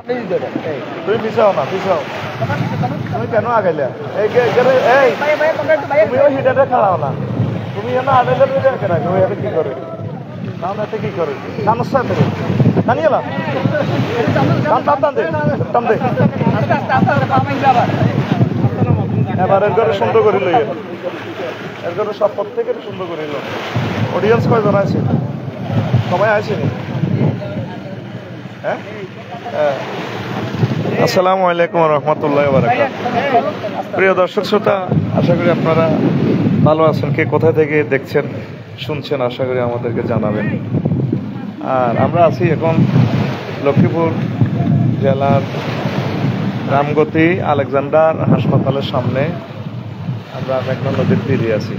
তুমি পিছাও না পিছাও তুমি কেন আগাইলে তুমি ওই হিটারে খাড়াও না তুমি কেন আগাইলে কেন ওই হাতে কি করে টান হাতে কি করে সমস্যা থেকে জানিয়ে না টান টান দে টান দে এবার এর করে সুন্দর করে লই এর করে সব থেকে সুন্দর করে লো অডিয়েন্স কয়জন আছে সবাই আছে হ্যাঁ আসসালামু আলাইকুম রহমতুল্লাহ বারাকাতুহু প্রিয় দর্শক শ্রোতা আশা করি আপনারা ভালো আছেন কে কোথা থেকে দেখছেন শুনছেন আশা করি আমাদেরকে জানাবেন আর আমরা আছি এখন লক্ষ্মীপুর জেলার রামগতি আলেকজান্ডার হাসপাতালের সামনে আমরা মেঘনা নদীর তীরে আছি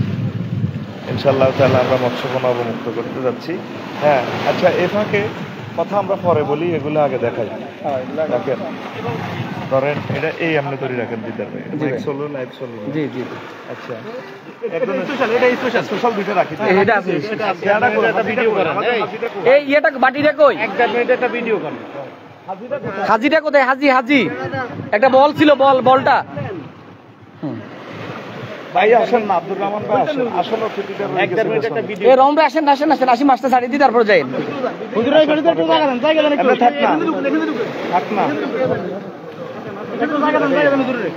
ইনশাআল্লাহ তাআলা আমরা মৎস্যপণ্য অবমুক্ত করতে যাচ্ছি হ্যাঁ আচ্ছা এ ফাঁকে কথা আমরা পরে বলি এগুলো আগে দেখাই রাখেন ধরেন এটা এই আপনি তৈরি রাখেন দিতে পারবে লাইভ চলো জি জি আচ্ছা একদম স্পেশাল এটা স্পেশাল দুটো রাখি এটা আছে এটা করে একটা ভিডিও করেন এই এটা বাটিটা কই এক মিনিট একটা ভিডিও করেন হাজিটা কোথায় হাজি একটা বল ছিল বলটা ভাই আসেন না আব্দুর রহমান ভাই আসেন আসলে অতিথিদের এক মিনিট একটা ভিডিও এই রম ভাই আসেন আসি মাছটা ছাড়িয়ে দিই তারপর যাই হুজুর এই গাড়িতে একটু জায়গা দেন একটু থাক না একটু জায়গা দেন হুজুর রে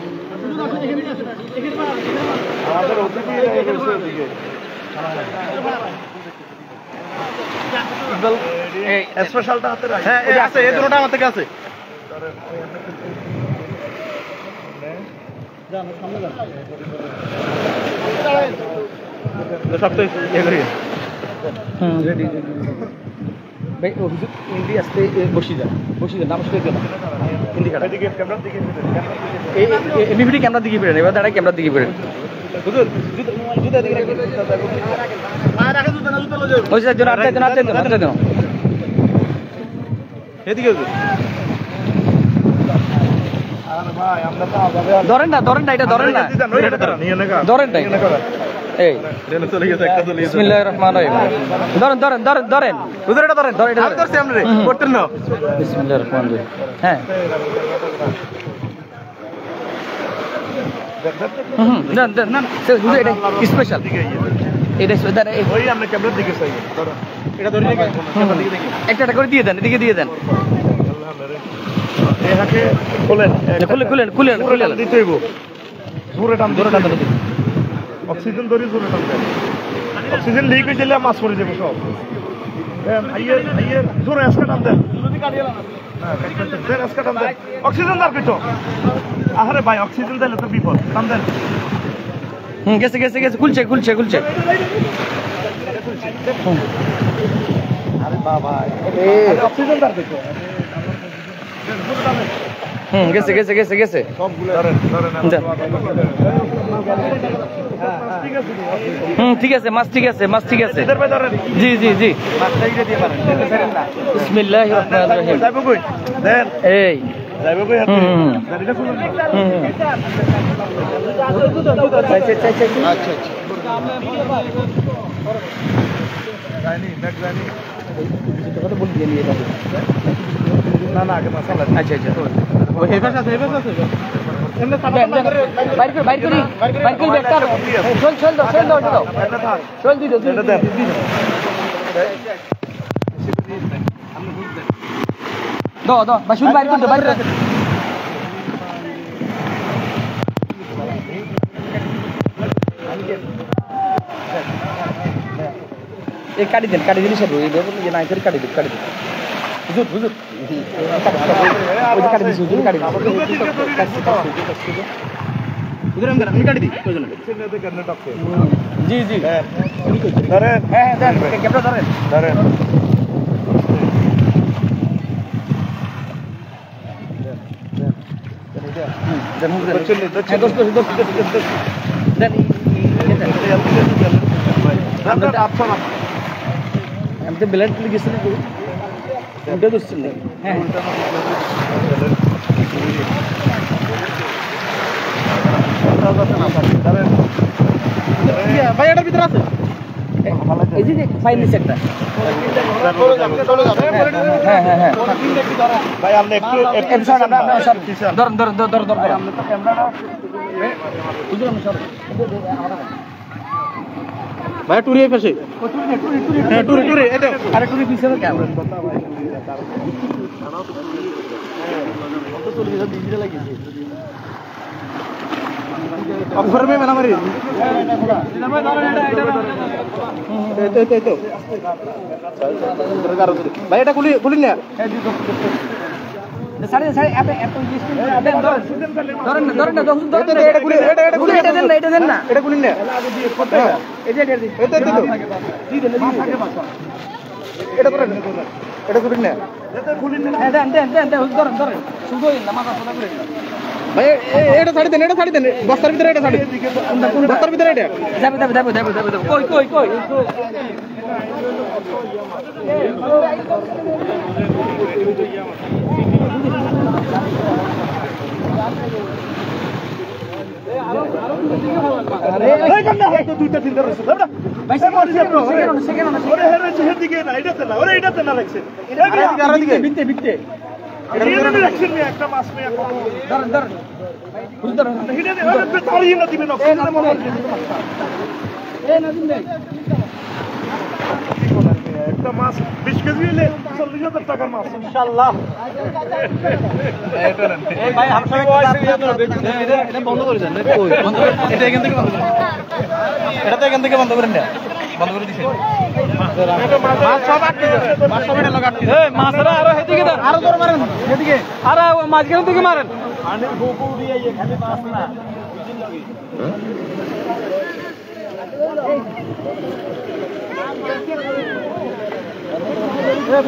আমাদের অতিথি এসেছে ওদিকে এই স্পেশালটা হাতে রাখ হ্যাঁ এই আছে এই দুটোটা আমার থেকে আছে যান সামনে যান সব তো ইয়ে করি রেডি ভাই ও হুজুর হিন্দি আসতে বসি যান নাম শুনে দেন হিন্দি কাটা দিকে ক্যামেরা দিকে এই এমবিডি ক্যামেরা দিকে ফিরেন এবার দাঁড়ায় ক্যামেরা দিকে ফিরেন হুজুর জুতা দিকে আর রাখে জুতা না জুতা লজো ওই যে জন আটটা জন এদিকে হুজুর ধরেন না এটা ধরেন না ধরেন এই বিসমিল্লাহির রহমানির রহিম ধরেন হুজুর এটা ধরেন আমি ধরছি আপনি করতেন না বিসমিল্লাহির রহমানির রহিম হ্যাঁ না হুজুর এটা স্পেশাল এটা ওই আপনি ক্যামেরার দিকে চাই এটা ধরে একটা করে দিয়ে দেন এদিকে দিয়ে দেন এটাকে খুলেন দিতে হইব জোরে টান অক্সিজেন ধরে জোরে টান দেন অক্সিজেন লিক হয়ে গেলে মাছ পড়ে যাবে সব জোরে আজকে টান দেন অক্সিজেন দার পেটো আরে ভাই অক্সিজেন দিলে তো বিপদ টান দেন গেছে খুলছে আরে বাবা অক্সিজেন দার পেটো গেছে সবগুলো ঠিক আছে মাছ ঠিক আছে জি বিসমিল্লাহির রহমানির রহিম যাইবো কই দেন এই যাইবো কই হাতে গাড়িটা খুলুন আচ্ছা জানি কথা বল দিয়ে নিয়ে না আগে মশলা আচ্ছা ওই হেভেস আছে এমনে সাদা বাইর করি ব্যাগটা চল দাও এটা থাক চল দি দাও এটা দেন দাও বাসুন বাইর করে বাইর এই কাটি দিন সব এই দেখুন যে না করে কাটি দিন হুজুর কাটি দিছি হুজুর কাটি হুজুর আমি কাটি দিই প্রয়োজন নেই করতে টপকে জি ধরেন হ্যাঁ দেন ক্যামেরা ধরেন দেন আমি তো ব্লাড তুলে গেছি না উল্টা দুশ্চিন নাকি হ্যাঁ ভাই এটার ভিতরে আছে এই যে ফাইন নিচে একটা হ্যাঁ হ্যাঁ হ্যাঁ ভাই আপনি একটু ধরেন ধরেন ধরেন ধরেন আমরা তো ক্যামেরাটা বুঝলাম স্যার ভাই টুরি এই পাশে হ্যাঁ টুরি টুরি এটা আরে টুরি পিছনে ক্যামেরা অফার মে মেলা মারি ভাই এটা খুলি খুলি না সাড়ে সাড়ে এত এত ধরেন না ধরেন না ধরেন এটা খুলি এটা খুলি এটা দেন না এটা দেন না এটা খুলি না এই যে এটা দিন এটা দিল এটা করেন এটা খুলি না হ্যাঁ দেন দেন দেন দেন ধরেন ধরেন শুধু না মাথা ফোটা করে ভাই এটা ছাড়ি দেন বস্তার ভিতরে এটা ছাড়ি বস্তার ভিতরে এটা যাবে যাবে যাবে যাবে যাবে কই কই কই একটা মাছ 20 কেজি হলে 40,000 টাকার মাছ ইনশাআল্লাহ ভাই এটা বন্ধ করে দেন এটা এখান থেকে বন্ধ করেন এটা তো এখান থেকে বন্ধ করেন না বন্ধ করে দিছেন মাছ সব আটকে যাবে মাছ সব এটা লাগা আটকে এই মাছরা আরো এদিকে দেন আরো জোরে মারেন এদিকে আরে মাঝখান থেকে মারেন আনে বউ দিয়ে খালি মাছ না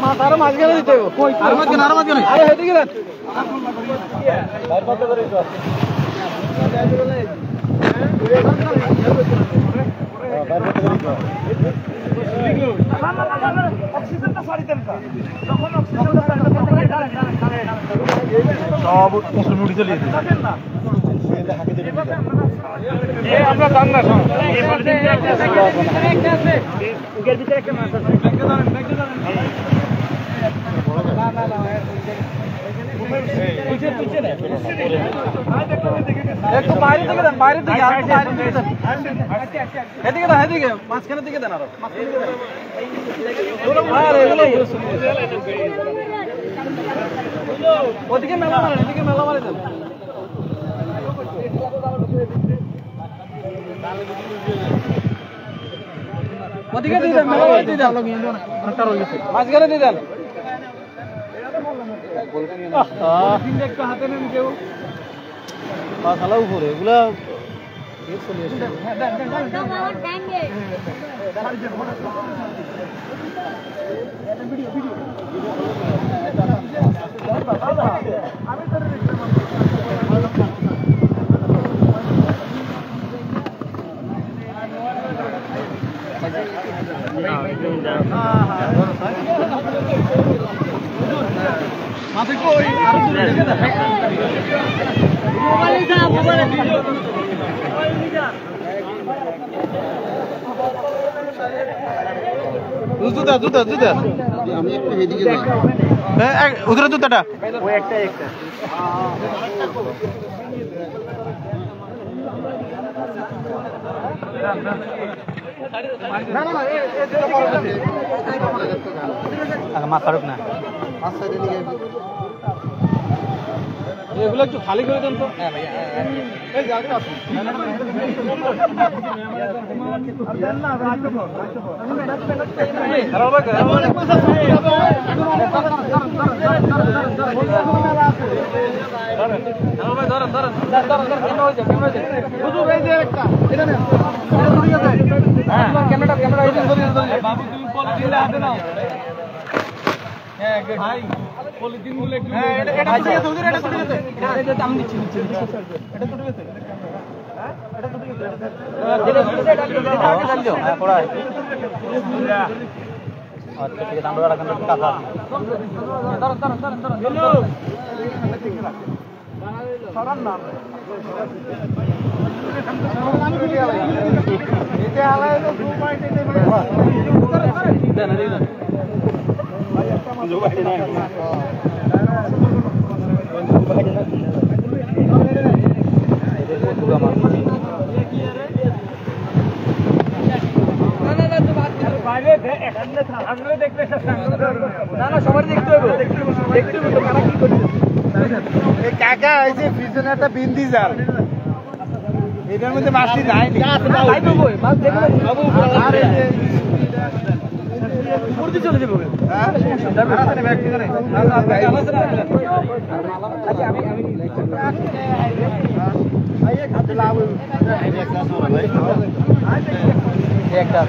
মাছ আরো মাঝখানে দিতে হবে আরো মাঝখানে আরে এদিকে দেন বাইরে বন্ধ করে দাও অক্সিজেনটা ছাড়ি দেন যখন অক্সিজেনটা সব মুসলিম উঠে চলে যেতে না আমরা জান না একটু বাইরে থেকে দেন বাইরে থেকে আর বাইরে থেকে দেন এদিকে দেন এদিকে মাঝখানের দিকে দেন আরো ওদিকে মেলা মারেন এদিকে মেলা মারে দেন ওদিকে দিয়ে দেন মেলা মারে দিয়ে দেন মাঝখানে দিয়ে দেন একটু হাতে নেন কেউ পাশালা উপরে এগুলা মাথা কই আরো দূরে দেখে দেন মোবাইল যা মোবাইল জুতা জুতা জুতা আমি একটু এদিকে যাই হ্যাঁ উধরে জুতাটা ওই একটা না না না মাছ ছাড়ুক না মাছ সাইডে দিকে এগুলো একটু খালি করে দেন তো হ্যাঁ ভাই এই যে আগে আসুন বাবু তুমি পলিথিন হাতে নাও হ্যাঁ ভাই পলিথিন গুলো একটু হ্যাঁ এটা ছুটে গেছে হুজুর এটা ছুটে গেছে এটা আমি নিচ্ছি এটা ছুটে গেছে হ্যাঁ এটা ছুটে গেছে এটা আগে ডাল দিও হ্যাঁ পড়াই আচ্ছা ঠিক আছে আমরা রাখেন কাঁচা ধরো কাকা হয়েছে পিছনে একটা বিন্দি জাল এটার মধ্যে মাছটি নাই চলে যাবো একটা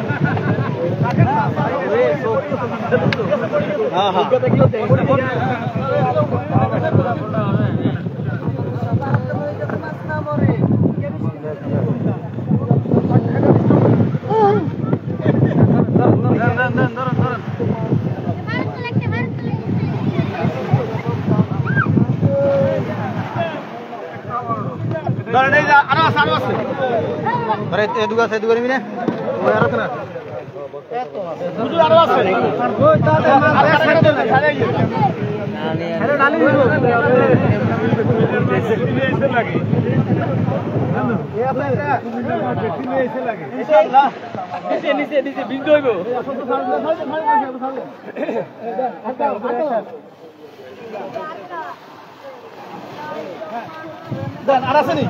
আর আসেনি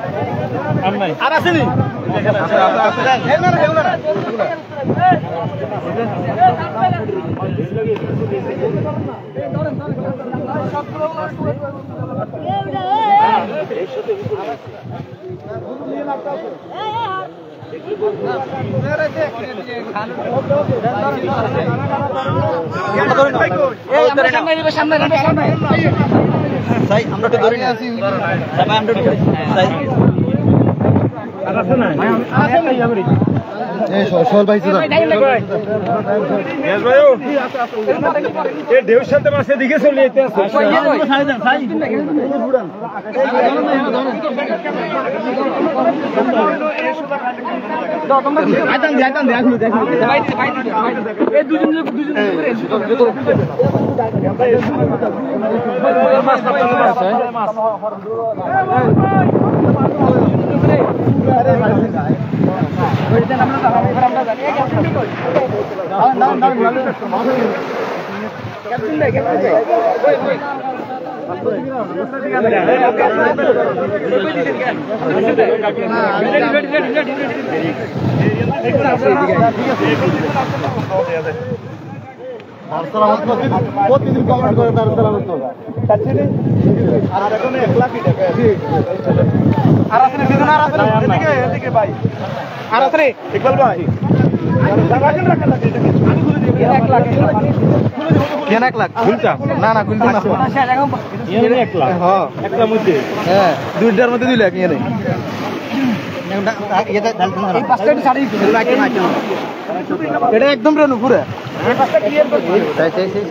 আর আসেনি আমরা তো ধরে আছি আমরা ঢেউর সাথে মাছের দিকে চলে যেতে আছে প্রতিদিন কমেন্ট করে তার সালামত আর এখন 1 লাখ টাকা আর আসলে দিন আর আসলে এদিকে ভাই আর আসলে ইকবাল ভাই কেন 1 লাখ খুলতা না না খুলতা না 1 লাখ হ্যাঁ একটা মধ্যে হ্যাঁ দুইটার মধ্যে 2 লাখ এনে এই পাঁচটা ছাড়ি এটা একদম রেনু পুরো এই পাঁচটা ক্লিয়ার করে সেই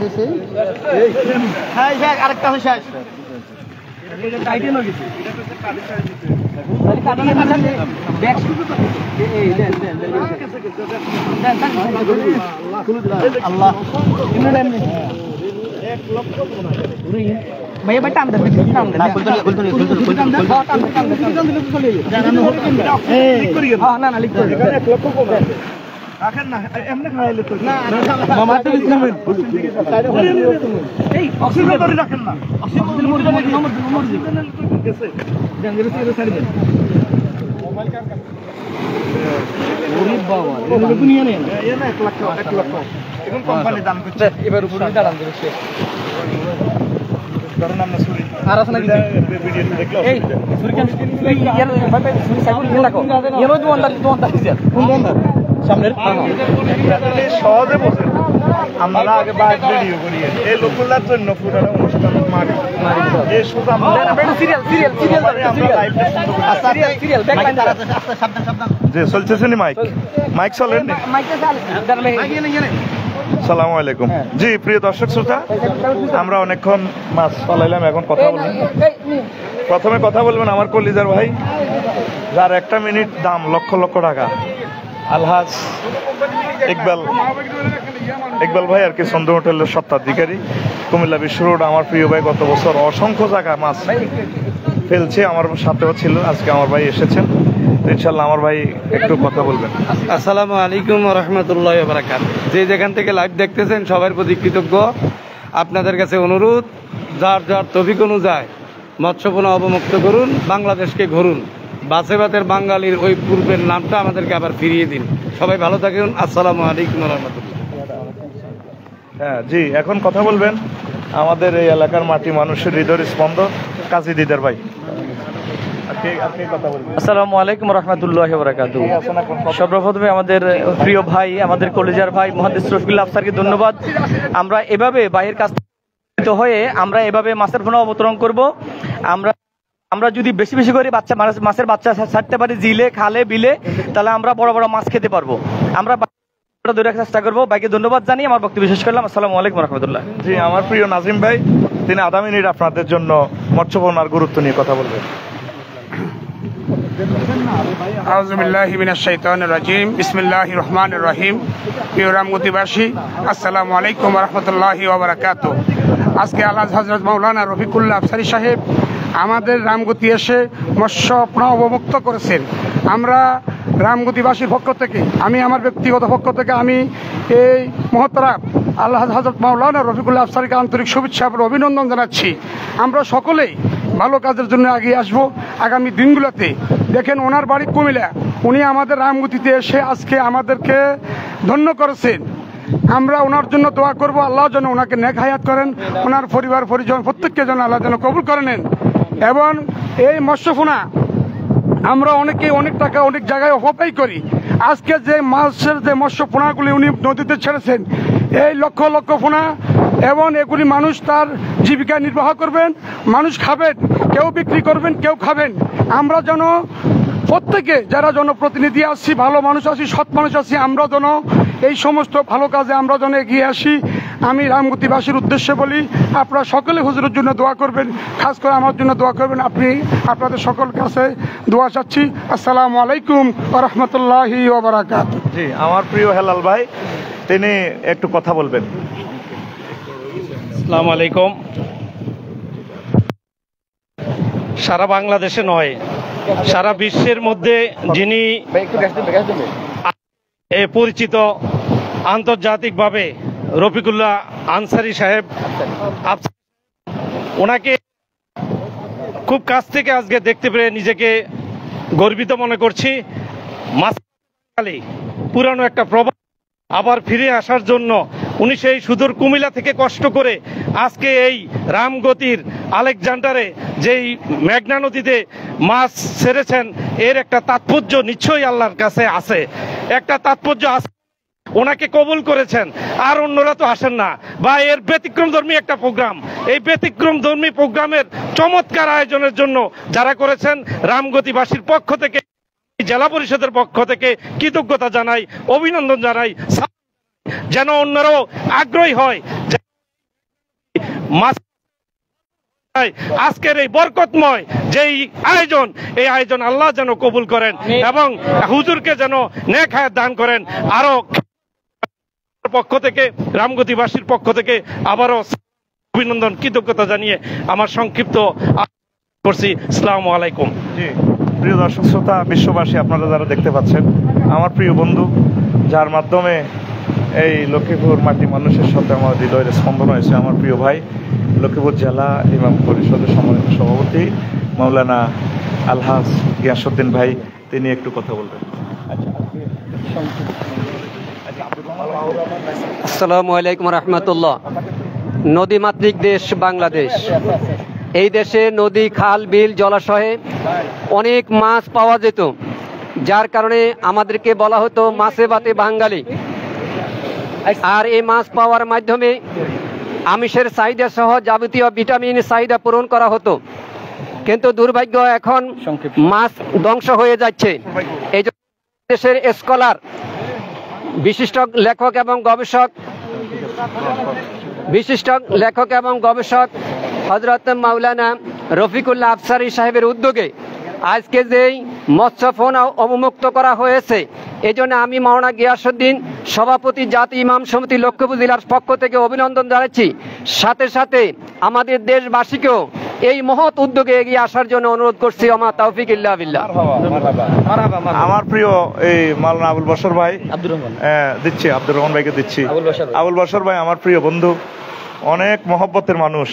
হ্যাঁ শেষ আরেকটা আছে শেষ এটা টাইটেন হয়ে গেছে এটা কাটিয়ে মাঝে ব্যাক এই দেন আল্লাহ ইমনে নেন 1 লক্ষ ভাই ভাই টান দেন না খুলতে না না লিখ করে 1 লক্ষ কম রাখেন না এমনি খাইলে তো না মামা তো ইসলামের এই অক্সিজেন করে রাখেন না অক্সিজেন মোর গেছে জাঙ্গিরে সিরে ছাড়ি দেন মোবাইল কার ওরে বাবা এগুলো নিয়ে নেন এই না 1 লক্ষ এখন কোম্পানি দাম করছে এবার উপরে দাঁড়ান দেবে সে ধরেন আমরা সুরি আর আছে নাকি ভিডিও দেখলো এই সুরি কেন ইয়ার ভাই ভাই সুরি সাইকেল নিয়ে রাখো এরও তো অন্ডার দিছে কোন অন্ডার সামনের সহজে বসে আমরা আগে বাইক ভিডিও করি এই লোকগুলোর জন্য পুরো অনুষ্ঠান মারি এই সুতা আমরা সিরিয়াল আমরা লাইভটা শুরু করি সিরিয়াল ব্যাক লাইন সাবধান যে চলতেছে নি মাইক চলে মাইকটা চালে দাঁড়ালে মাইক এনে সালামু আলাইকুম। জি প্রিয় দর্শক শ্রোতা, আমরা অনেকক্ষণ মাছ পালাইলাম, এখন কথা বলবেন। প্রথমে কথা বলবেন আমার কলিজার ভাই, যার একটা মিনিট দাম লক্ষ লক্ষ টাকা, আলহাজ ইকবাল ভাই আর কি, সন্ধ্যা হোটেলের স্বত্বাধিকারী, কুমিল্লা বিশ্ব রোড। আমার প্রিয় ভাই গত বছর অসংখ্য জায়গা মাছ ফেলছে, আমার সাথেও ছিল, আজকে আমার ভাই এসেছেন, ইনশাল্লাহ আমার ভাই একটু কথা বলবেন। আসসালামু আলাইকুম রহমতুল্লাহ বারাকাত। যে যেখান থেকে লাইভ দেখতেছেন সবার প্রতি কৃতজ্ঞ। আপনাদের কাছে অনুরোধ, যার যার তৌফিক অনুযায়ী মৎস্যপোনা অবমুক্ত করুন, বাংলাদেশকে ঘুরুন, বাসে বাতের বাঙালির ওই পূর্বের নামটা আমাদেরকে আবার ফিরিয়ে দিন। সবাই ভালো থাকুন। আসসালামু আলাইকুম রহমতুল্লাহ। হ্যাঁ জি, এখন কথা বলবেন আমাদের এই এলাকার মাটি মানুষের হৃদয়ের স্পন্দন কাজী দিদার ভাই। আসসালামু আলাইকুম রহমতুল্লাহ বারাকাতুহু। সর্বপ্রথমে আমাদের প্রিয় ভাই, আমাদের কলেজার ভাই মুহাদ্দিস রফিকুল্লাহ আফসারকে ধন্যবাদ। আমরা এভাবে ভাইয়ের কাছ থেকে হয়ে আমরা এভাবে মাছের পোনা অবতরণ করব। আমরা যদি বেশি বেশি করে মাছের বাচ্চা ছাড়তে পারি জিলে, খালে, বিলে, তাহলে আমরা বড় বড় মাছ খেতে পারবো। আমরা ধরে রাখার চেষ্টা করবো। ভাইকে ধন্যবাদ জানিয়ে আমার বক্তব্য শেষ করলাম। আসসালামু আলাইকুম রহমতুল্লাহ। জি, আমার প্রিয় নাজিম ভাই, তিনি আধা মিনিট আপনাদের জন্য মৎস্যপোনার গুরুত্ব নিয়ে কথা বলবেন। আউযু বিল্লাহি মিনাশ শাইতানির রাজিম। বিসমিল্লাহির রহমানির রহিম। প্রিয় রামগতিবাসী, আসসালামু আলাইকুম ওয়া রাহমাতুল্লাহি ওয়া বারাকাতুহু। আজকে আলহাজ হযরত মাওলানা রফিকুল্লাহ আফসারী সাহেব আমাদের রামগতি এসে মৎস্যপোনা অবমুক্ত করেছেন। আমরা রামগতিবাসীর পক্ষ থেকে, আমি আমার ব্যক্তিগত পক্ষ থেকে আমি এই মহতরাম আল্লাহ হযরত মাওলানা রফিকুল্লাহ আফসারীকে আন্তরিক শুভেচ্ছা এবং অভিনন্দন জানাচ্ছি। আমরা সকলেই ভালো কাজের জন্য এগিয়ে আসবো আগামী দিনগুলোতে। দেখেন, ওনার বাড়ি কুমিল্লা, উনি আমাদের রামগতিতে এসে আজকে আমাদেরকে ধন্য করেছেন। আমরা ওনার জন্য দোয়া করব, আল্লাহ যেন ওনাকে নেক হায়াত করেন, ওনার পরিবার পরিজন প্রত্যেককে যেন আল্লাহ যেন কবুল করে নেন। এবং এই মৎস্যপোনা আমরা অনেকেই অনেক টাকা অনেক জায়গায় অপব্যয় করি। আজকে যে মাছের যে মৎস্যপোনাগুলি উনি নদীতে ছেড়েছেন, এই লক্ষ লক্ষ পোনা, এবং এগুলি মানুষ তার জীবিকা নির্বাহ করবেন, মানুষ খাবেন, কেউ বিক্রি করবেন, কেউ খাবেন। আমরা যেন প্রত্যেকে যারা জনপ্রতিনিধি আছি, ভালো মানুষ আছি, সৎ মানুষ আছি, আমরা যেন এই সমস্ত ভালো কাজে আমরা যেন এগিয়ে আসি। আমি রামগতিবাসীর উদ্দেশ্যে বলি, আপনারা সকলে হুজুরের জন্য দোয়া করবেন, খাস করে আমার জন্য দোয়া করবেন। আপনাদের সকল কাছে দোয়া চাচ্ছি। আসসালামু আলাইকুম ওয়া রাহমাতুল্লাহি ওয়া বারাকাতুহু। জি, আমার প্রিয় হেলাল ভাই, তিনি একটু কথা বলবেন। আসসালামু আলাইকুম। সারা বাংলাদেশে নয়, সারা বিশ্বের মধ্যে যিনি পরিচিত আন্তর্জাতিকভাবে রফিকুল্লাহ আনসারী সাহেব, ওনাকে খুব কাছ থেকে আজকে দেখতে পেরে নিজেকে গর্বিত মনে করছি। পুরানো একটা প্রবাদ আবার ফিরে আসার জন্য উনি সেই সুদূর কুমিল্লা থেকে কষ্ট করে আজকে এই রামগতির আলেকজান্ডারে যেই মেঘনা নদীতে মাছ ছেড়েছেন, এর একটা তাৎপর্য নিশ্চয়ই আল্লাহর কাছে আছে, একটা তাৎপর্য আছে। ওনাকে কবুল করেছেন, আর অন্যরা তো আসেন না। বা এর ব্যতিক্রমধর্মী একটা প্রোগ্রাম, এই ব্যতিক্রমধর্মী প্রোগ্রামের চমৎকার আয়োজনের জন্য যারা করেছেন, রামগতিবাসীর পক্ষ থেকে, জেলা পরিষদের পক্ষ থেকে কৃতজ্ঞতা জানাই, অভিনন্দন জানাই, যেন অন্যরাও আগ্রহী হয় মাছ। আজকের এই বরকতময় যেই আয়োজন, এই আয়োজন আল্লাহ যেন কবুল করেন এবং হুজুরকে যেন নেক হায়াত দান করেন। আরো পক্ষ থেকে, রামগতিবাসীর পক্ষ থেকে আবারও অভিনন্দন, কৃতজ্ঞতা জানিয়ে আমার সংক্ষিপ্ত করছি। আসসালামু আলাইকুম। জি, প্রিয় দর্শক শ্রোতা, বিশ্ববাসী, আপনারা যারা দেখতে পাচ্ছেন, আমার প্রিয় বন্ধু, যার মাধ্যমে এই লক্ষ্মীপুর মাটি মানুষের সাথে আমার হৃদয়ের স্পন্দন হয়েছে, আমার প্রিয় ভাই, লক্ষ্মীপুর জেলা ইমাম পরিষদের সম্মানিত সভাপতি মাওলানা আলহাজ গিয়াসউদ্দিন ভাই, তিনি একটু কথা বলবেন। আসসালামু আলাইকুম রহমতুল্লাহ। নদীমাতৃক দেশ বাংলাদেশ। এই দেশে নদী, খাল, বিল, জলাশয়ে অনেক মাছ পাওয়া যেত, যার কারণে আমাদেরকে বলা হতো মাছে ভাতে বাঙালি। আর এই মাছ পাওয়ার মাধ্যমে আমিষের চাহিদা সহ যাবতীয় ভিটামিন চাহিদা পূরণ করা হতো। কিন্তু দুর্ভাগ্য, এখন মাছ ধ্বংস হয়ে যাচ্ছে। এই দেশের স্কলার, বিশিষ্ট লেখক এবং গবেষক বিশিষ্ট লেখক এবং গবেষক হযরত মাওলানা রফিকুল্লাহ আফসারী সাহেবের উদ্যোগে আজকে যেই মৎস্য ফোন অবমুক্ত করা হয়েছে, এই জন্য আমি মাওলানা গিয়াসউদ্দিন সভাপতি জাতি ইমাম সমিতি লক্ষ্মীপুর জেলার পক্ষ থেকে অভিনন্দন জানাচ্ছি। সাথে সাথে আমাদের দেশবাসীকেও এই মহৎ উদ্যোগে এগিয়ে আসার জন্য অনুরোধ করছি। ওমা তাওফিক ইল্লা বিল্লাহ। আমার প্রিয় এই মাওলানা আবুল বশর ভাই দিচ্ছি, আব্দুর রহমান ভাইকে দিচ্ছি। আবুল বশর ভাই আমার প্রিয় বন্ধু, অনেক মহব্বতের মানুষ,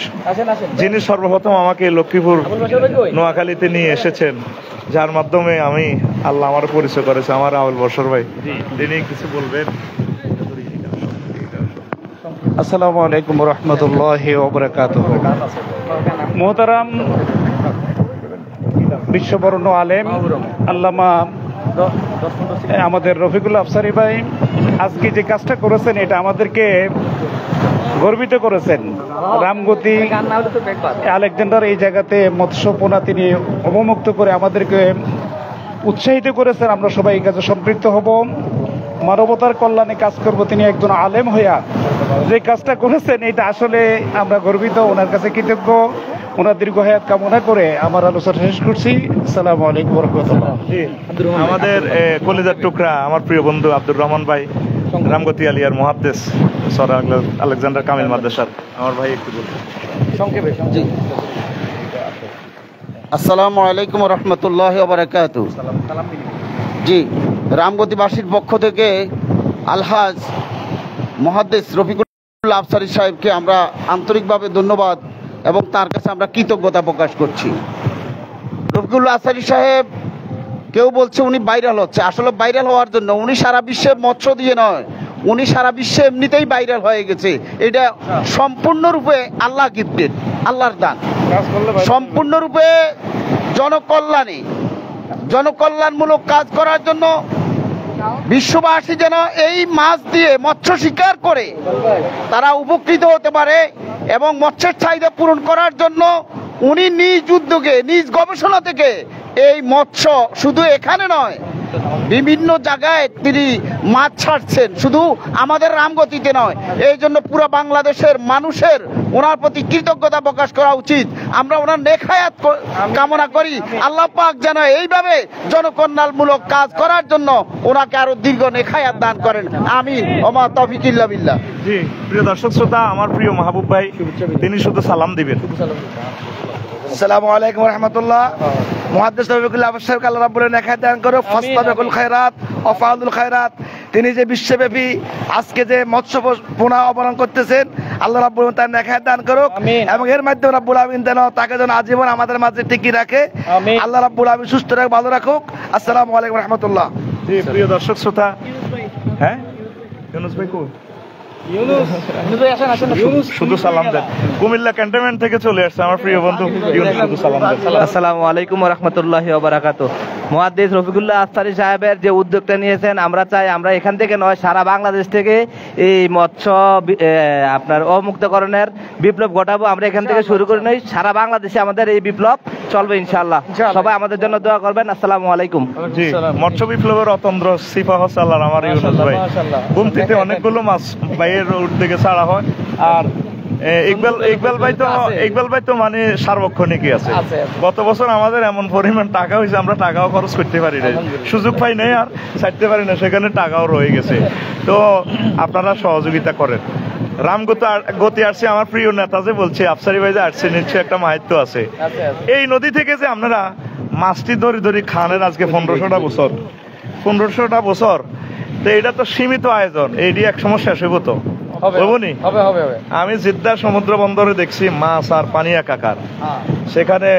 যিনি সর্বপ্রথম আমাকে লক্ষ্মীপুর নোয়াখালীতে নিয়ে এসেছেন, যার মাধ্যমে আমি আল্লাহ আমার পরিচয় করেছে। আমার আবুল বশর ভাই, তিনি কিছু বলবেন। আসসালামু আলাইকুম রহমতুল্লাহি ওয়া বারাকাতুহু। মোহতারাম বিশ্ববরণ্য আলেম আল্লামা আমাদের রফিকুল্লাহ আফসারী ভাই আজকে যে কাজটা করেছেন, এটা আমাদেরকে গর্বিত করেছেন। রামগতি আলেকজান্ডার এই জায়গাতে মৎস্যপোনা তিনি অবমুক্ত করে আমাদেরকে উৎসাহিত করেছেন। আমরা সবাই এই কাজে সম্পৃক্ত হব, মানবতার কল্যাণে কাজ করব। তিনি একজন আলেম হইয়া যে কাজটা করেছেন, এটা আসলে আমরা গর্বিত, ওনার কাছে কৃতজ্ঞ। ওনার দীর্ঘ হায়াত কামনা করে আমার আলোচনা শেষ করছি। আসসালামু আলাইকুম ওয়া রাহমাতুল্লাহ। আমাদের কলিজার টুকরা আমার প্রিয় বন্ধু আব্দুর রহমান ভাই, রামগতি আলিয়ার মুহাদ্দিস সর আলেকজান্ডার কামিল মাদ্রাসার আমার ভাই, একটু বলবেন সংক্ষেপে। আসসালামু আলাইকুম রহমতুল্লাহ বারাকাতু। জি, রামগতিবাসীর পক্ষ থেকে আলহাজ মুহাদ্দিস রফিকুল্লাহ আফসারী সাহেবকে আমরা আন্তরিকভাবে ধন্যবাদ এবং তার কাছে আমরা কৃতজ্ঞতা প্রকাশ করছি। রফিকুল্লাহ আফসারী সাহেব, কেউ বলছে উনি ভাইরাল হচ্ছে, আসলে ভাইরাল হওয়ার জন্য উনি সারা বিশ্বে মৎস্য দিয়ে নয়, উনি সারা বিশ্বে এমনিতেই ভাইরাল হয়ে গেছে। এটা সম্পূর্ণরূপে আল্লাহ গিফটেড, আল্লাহর দান। সম্পূর্ণরূপে জনকল্যাণমূলক কাজ করার জন্য বিশ্ববাসী যেন এই মাছ দিয়ে মৎস্য শিকার করে তারা উপকৃত হতে পারে এবং মৎস্যের চাহিদা পূরণ করার জন্য উনি নিজ উদ্যোগে, নিজ গবেষণা থেকে এই মৎস্য শুধু এখানে নয়, বিভিন্ন জায়গায় তিনি মাছ ছাড়ছেন, শুধু আমাদের রামগতিতে নয়। এই জন্য পুরো বাংলাদেশের মানুষের ওনার প্রতি কৃতজ্ঞতা প্রকাশ করা উচিত। আমরা ওনার নেক হায়াত কামনা করি। আল্লাহ পাক যেন এইভাবে জনকল্যাণমূলক কাজ করার জন্য ওনাকে আরো দীর্ঘ নেক হায়াত দান করেন। আমিন। ওমা তাওফিক ইল্লা বিল্লাহ। জি, প্রিয় দর্শক শ্রোতা, আমার প্রিয় মাহবুব ভাই, তিনি শুধু সালাম দিবেন। আসসালামু আলাইকুম রহমতুল্লাহ। মুহাদ্দিস রফিকুল্লাহ আফসারীকে আল্লাহ রাব্বুল নেক হায়াত দান করুক। ফাসতাবিকুল খায়রাত ওয়া ফাআলুল খায়রাত। তিনি যে বিশ্বব্যাপী আজকে যে মৎস্য পোনা অবলম্বন করতেছেন, আল্লাহ রাব্বুল তার নেক হায়াত দান করুক এবং এর মাধ্যমে রাব্বুল আমিন যেন তাকে যেন আজীবন আমাদের মাঝে টিকিয়ে রাখে। আল্লাহ রাব্বুল আমিন সুস্থ রাখুক, ভালো রাখুক। আসসালামু আলাইকুম রহমতুল্লাহ। জি, প্রিয় দর্শক শ্রোতা, হ্যাঁ ইউনুস ভাই কই? শুধু সালাম দেন। কুমিল্লা ক্যান্টনমেন্ট থেকে চলে আসছে আমার প্রিয় বন্ধু ইউনুস, শুধু সালাম দেন। আসসালামু আলাইকুম ওয়া রাহমাতুল্লাহি ওয়া বারাকাতুহু। মুহাদ্দিস রফিকুল্লাহ আফসারী সাহেবের যে উদ্যোগটা নিয়েছেন, আমরা চাই আমরা এখান থেকে নয়, সারা বাংলাদেশ থেকে এই মৎস্য আপনার অমুক্তকরণের বিপ্লব ঘটাবো। আমরা এখান থেকে শুরু করে নই, সারা বাংলাদেশে আমাদের এই বিপ্লব চলবে ইনশাআল্লাহ। সবাই আমাদের জন্য দোয়া করবেন। আসসালামু আলাইকুম। জি, মৎস্য বিপ্লবের অতন্দ্র সিপাহ সালার আমার ইউনুস ভাই। গুমতিতে অনেকগুলো মাছ বাইরের রোড থেকে ছাড়া হয়। আর ইকবাল ভাই তো মানে সার্বক্ষণিকই আছে। গত বছর আমাদের এমন পরিমাণ টাকা হয়েছে, আমরা টাকাও খরচ করতে পারি না, সুযোগ পাই নাই আর ছাড়তে পারি না, সেখানে টাকাও রয়ে গেছে। তো আপনারা সহযোগিতা করেন। রামগতি আসছে, আমার প্রিয় নেতা যে বলছে আফসারী ভাই যে আসছে, নিশ্চয়ই একটা মাহাত্ম্য আছে। এই নদী থেকে যে আপনারা মাছটি ধরি খানের আজকে 1500টা বছর, তো এটা তো সীমিত আয়োজন, এইটি এক সময় শেষ হইব। তো আমি জিদ্দার সমুদ্র বন্দরে দেখছি মাছ আর পানি একাকার, সেখানে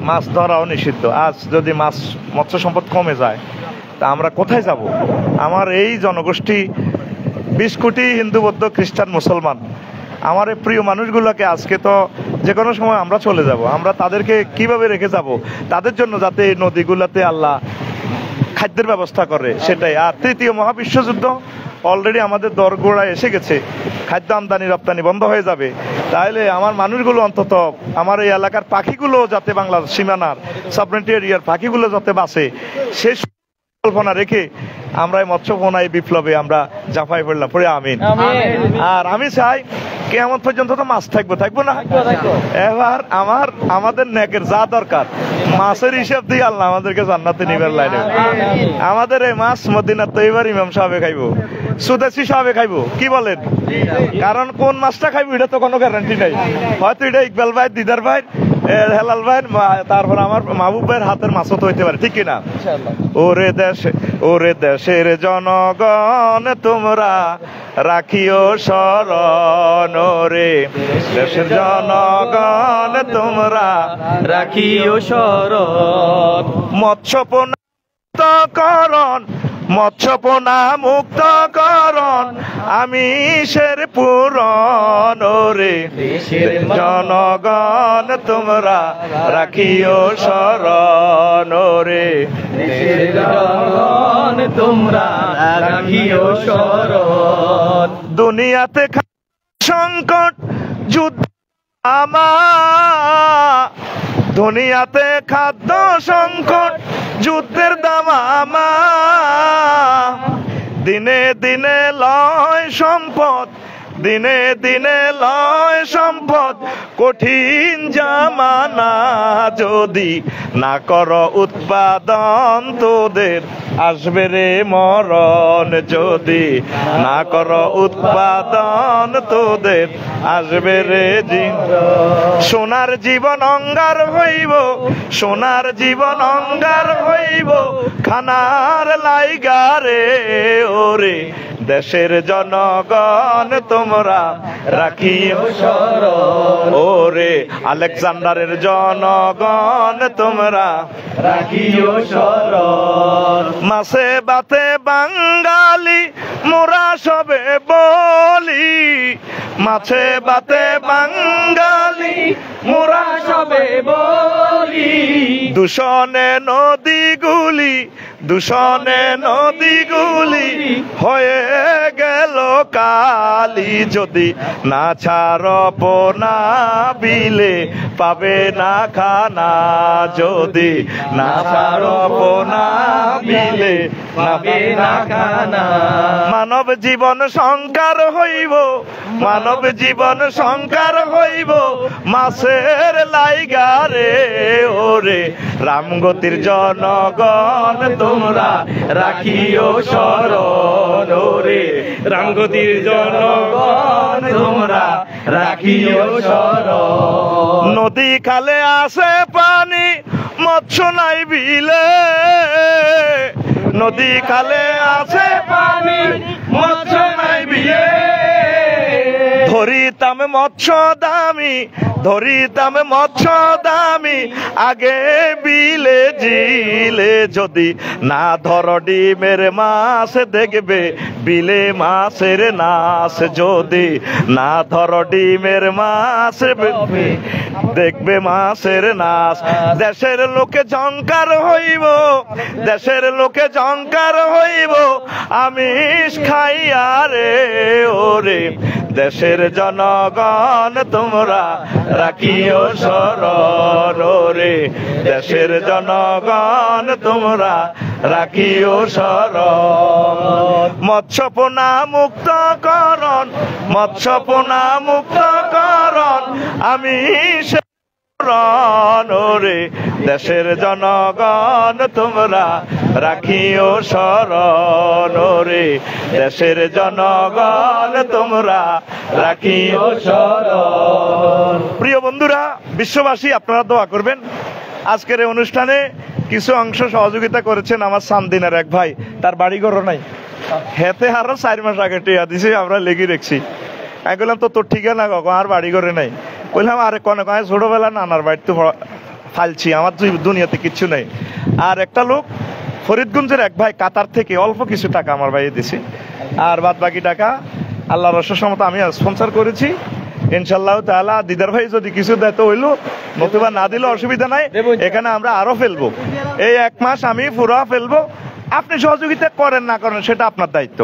মাছ ধরাও নিষিদ্ধ। আজ যদি মৎস্য সম্পদ কমে যায়, তা আমরা কোথায় যাব? আমার এই জনগোষ্ঠী 20 কোটি হিন্দু, বৌদ্ধ, খ্রিস্টান, মুসলমান, আমার এই প্রিয় মানুষগুলোকে আজকে তো যে কোনো সময় আমরা চলে যাব, আমরা তাদেরকে কিভাবে রেখে যাব? তাদের জন্য যাতে এই নদীগুলোতে আল্লাহ খাদ্যের ব্যবস্থা করে, সেটাই। আর তৃতীয় মহাবিশ্বযুদ্ধ অলরেডি আমাদের দরগোড়ায় এসে গেছে, খাদ্য আমদানি রপ্তানি বন্ধ হয়ে যাবে। তাহলে আমার মানুষগুলো, অন্তত আমার এই এলাকার পাখিগুলো যাতে, বাংলার সীমানার সাবরেন্টি এরিয়ার পাখিগুলো যাতে বাঁচে, সেই পরিকল্পনা রেখে আমরা এই মৎস্য পোনায় বিপ্লবে আমরা জাফাই পড়লাম, পড়ে আমিন। আর আমি চাই কিয়ামত পর্যন্ত তো মাছ থাকবো না? এবার আমাদের নেকের যা দরকার মাছের হিসাব দিয়ে আল্লাহ আমাদেরকে জান্নাতে নিবার লাইনে। আমাদের এই মাছ মদিনার তৈবার ইমাম সাহেবে খাইবো, সুদেশি সাহেবে খাইবো, কি বলেন? কারণ কোন মাছটা খাইবো এটা তো কোনো গ্যারান্টি নাই। হয়তো এটা ইকবাল ভাই, দিদার ভাই, হেলাল ভাই, তারপর আমার মাহবুব ভাইয়ের হাতের মাছও তো হইতে পারে, ঠিক কিনা? ওরে দেশের জনগণ তোমরা রাখিও স্মরণ, রে দেশের জনগণ তোমরা রাখিও স্মরণ। মৎস্যপোনা মুক্তকরণ, মৎস্যপোনা মুক্তকরণ, আমিষের পূরণ, রে দেশের জনগণ তোমরা রাখিও স্মরণ, রে দেশের জনগণ তোমরা রাখিও স্মরণ। দুনিয়াতে সংকট যুদ্ধ দুনিয়াতে খাদ্য সংকট যুদ্ধের দামামা, দিনে দিনে লয় সম্পদ, দিনে দিনে লয় সম্পদ, কঠিন জামানা, যদি না করো উৎপাদন তোদের আসবে রে মরণ, যদি না করো উৎপাদন তোদের আসবে রে সোনার জীবন অঙ্গার হইব, সোনার জীবন অঙ্গার হইব, খানার লাইগারে, ওরে দেশের জনগণ তোমরা রাখিও স্মরণ, ওরে আলেকজান্ডারের জনগণ তোমরা রাখিও স্মরণ। মাছে বাতে বাঙালি মোরা সবে বলি, মাছে বাতে বাঙালি মোরা সবে বলি, দূষণে নদীগুলি, দূষণে নদীগুলি হয়ে গেল কালি, যদি না ছাড় পোনা বিলে পাবে না খানা, যদি না ছাড় পোনা বিলে পাবে না খানা। মানব জীবন সংকার হইব, মানব জীবন সংকার হইব, মাছের লাইগারে, ওরে রামগতির জনগণ তোমরা রাখিও স্মরণ, ওরে রামগতির জনগণ তোমরা রাখিও স্মরণ। নদী খালে আসে পানি, মৎস্য নাই বিলে, নদী খালে আসে পানি, মৎস্য নাই বিলে, ধরিতাম মৎস্য দামি, ধরিতাম মৎস্য দামি, আগে বিলে জিলে, যদি না ধর ডিমের মাছ দেখবে বিলে মাছের নাশ, যদি না ধর ডিমের মাছ দেখবে মাছের নাশ। দেশের লোকে ঝংকার হইব, দেশের লোকে ঝংকার হইব, আমিষ খাইয়া রে, ওরে দেশের জনগণ তোমরা রাখিও স্মরণ, রে দেশের জনগণ তোমরা রাখিও স্মরণ। মৎস্যপোনা মুক্তকরণ, মৎস্যপোনা মুক্তকরণ, আমি রে দেশের জনগণ তোমরা রাখিও স্মরণ, রে দেশের জনগণ তোমরা রাখিও স্মরণ। প্রিয় বন্ধুরা, বিশ্ববাসী আপনারা দোয়া করবেন। আজকের এই অনুষ্ঠানে কিছু অংশ সহযোগিতা করেছেন আমার সামদিনের এক ভাই, তার বাড়িঘরও নাই, হেতে আরো 4 মাস আগে টিয়া দিছে, আমরা লেগে রেখছি। আমি বললাম তো তোর ঠিকানা কখন, আর বাড়ি ঘরে নাই। বললাম আরে কনে কনে ছোটবেলা নানার বাড়িতে ফালছি, আমার দুনিয়াতে কিচ্ছু নেই। আর একটা লোক ফরিদগঞ্জের এক ভাই কাতার থেকে অল্প কিছু টাকা আমার ভাইয়ে দিছে, আর বাদ বাকি টাকা আল্লাহর রহমতে আমি স্পন্সর করেছি। ইনশাআল্লাহ তাআলা দিদার ভাই যদি কিছু দেয় তো হইলো, নতুবা না দিলে অসুবিধা নাই। এখানে আমরা আরো ফেলবো, এই 1 মাস আমি পুরো ফেলবো। আপনি সহযোগিতা করেন না করেন সেটা আপনার দায়িত্ব।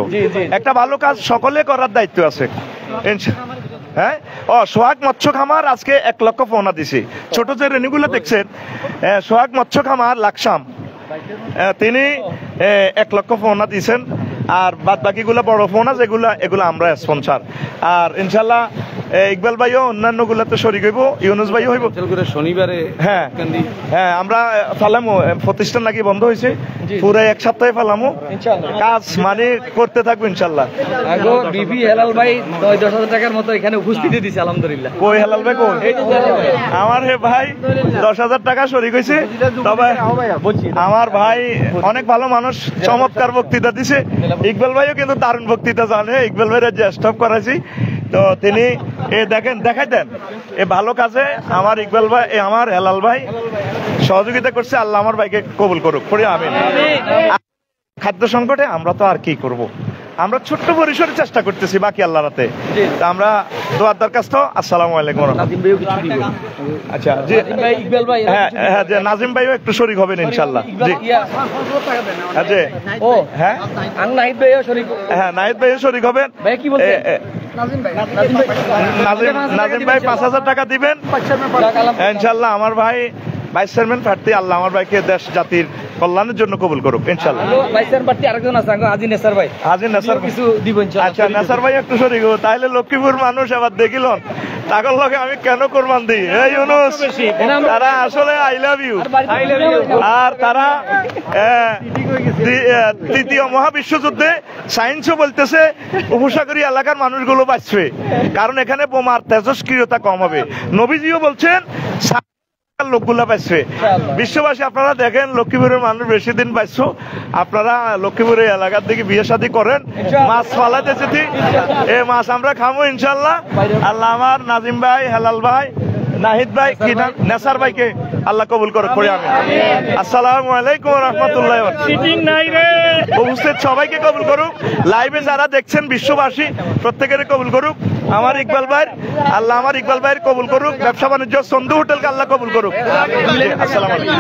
একটা ভালো কাজ সকলে করার দায়িত্ব আছে। হ্যাঁ, সোহাগ মৎস্য খামার আজকে 1 লক্ষ পোনা দিছে। ছোট যে রেণুগুলো দেখছেন, সোহাগ মৎস্য খামার লাকসাম তিনি 1 লক্ষ ফোনা দিয়েছেন, আর বাদ বাকিগুলো বড় ফোনা যেগুলা এগুলো আমরা স্পন্সর। আর ইনশাল্লাহ ইকবাল ভাইও অন্যান্য গুলাতে শরীক হইব, ইউনুস ভাইও হইব শনিবারে। হ্যাঁ হ্যাঁ, আমরা ফালামো, প্রতিষ্ঠান নাকি বন্ধ হয়েছে, পুরো 1 সপ্তাহে ফালামো, কাজ মানে করতে থাকবো ইনশাল্লাহ। বিপি হেলাল ভাই 10,000 টাকার মতো এখানে উপস্থিতি দিছে আলহামদুলিল্লাহ। কই হেলাল ভাই কই? আমার হে ভাই 10,000 টাকা শরীক হয়েছে। তবে আমার ভাই অনেক ভালো মানুষ, চমৎকার বক্তৃতা দিছে। ইকবাল ভাইও কিন্তু দারুণ বক্তৃতা জানে, ইকবাল ভাইয়ের যে স্টপ করাইছি, তো তিনি দেখেন দেখাই দেন এ ভালো কাজে আমার ইকবাল ভাই, আমার হেলাল ভাই সহযোগিতা করছে। আল্লাহ আমার ভাইকে কবুল করুক, পড়ি আমিন। খাদ্য সংকটে আমরা তো আর কি করব, আমরা ছোট্ট পরিসরে চেষ্টা করতেছি, বাকি আল্লাহ রাতে। আমরা দোয়ার দরখাস্ত। আসসালামু আলাইকুম। আচ্ছা জি, হ্যাঁ হ্যাঁ, যে নাজিম ভাইও একটু শরীক হবেন ইনশাল্লাহ। জি জি, ও হ্যাঁ নাহিদ ভাইও শরীক, হ্যাঁ নাহিদ ভাইও শরীক হবেন। নাজিম ভাই 5,000 টাকা দিবেন ইনশাল্লাহ। আমার ভাই ভাইস চেয়ারম্যান প্রার্থী, আল্লাহ আমার ভাইকে দেশ জাতির কল্যাণের জন্য কবুল করুক ইনশাল্লাহ। ভাইস চেয়ারম্যান প্রার্থী আরেকজন আছে হাজি নেসার ভাই, হাজি নেসার কিছু দিব ইনশাআল্লাহ। আচ্ছা নেসার ভাই একটু শরীক হবো, তাইলে লক্ষ্মীপুর মানুষ এবার দেখিলন তাকর লগে আমি কেন কোরবান দিই। এই ইউনুস, তারা আসলে আই লাভ ইউ, আর তারা তৃতীয় মহাবিশ্বযুদ্ধে সায়েন্সও বলতেছে উপসাগরীয় এলাকার মানুষগুলো বাঁচবে, কারণ এখানে বোমার তেজস্ক্রিয়তা কম হবে। নবীজিও বলছেন লোকগুলা বাঁচবে। বিশ্ববাসী আপনারা দেখেন লক্ষ্মীপুরের মানুষ বেশি দিন বাঁচছো, আপনারা লক্ষ্মীপুরের এলাকার দিকে বিয়ে শাদী করেন, মাছ ফালাতে যেতে এই মাছ আমরা খাবো ইনশাল্লাহ। আল্লাহ আমার নাজিম ভাই, হেলাল ভাই, নাহিদ ভাই, কি নাম, নেসার ভাইকে আল্লাহ কবুল করুক, পড়ে আমি। আসসালামু আলাইকুম ওয়া রাহমাতুল্লাহি ওয়া বারাকাতুহু। উপস্থিত সবাইকে কবুল করুক, লাইভে যারা দেখছেন বিশ্ববাসী প্রত্যেকের কবুল করুক। আমার ইকবাল ভাইয়ের আল্লাহ আমার ইকবাল ভাইয়ের কবুল করুক, ব্যবসা বাণিজ্য সন্ধু হোটেলকে আল্লাহ কবুল করুক। আসসালামু আলাইকুম।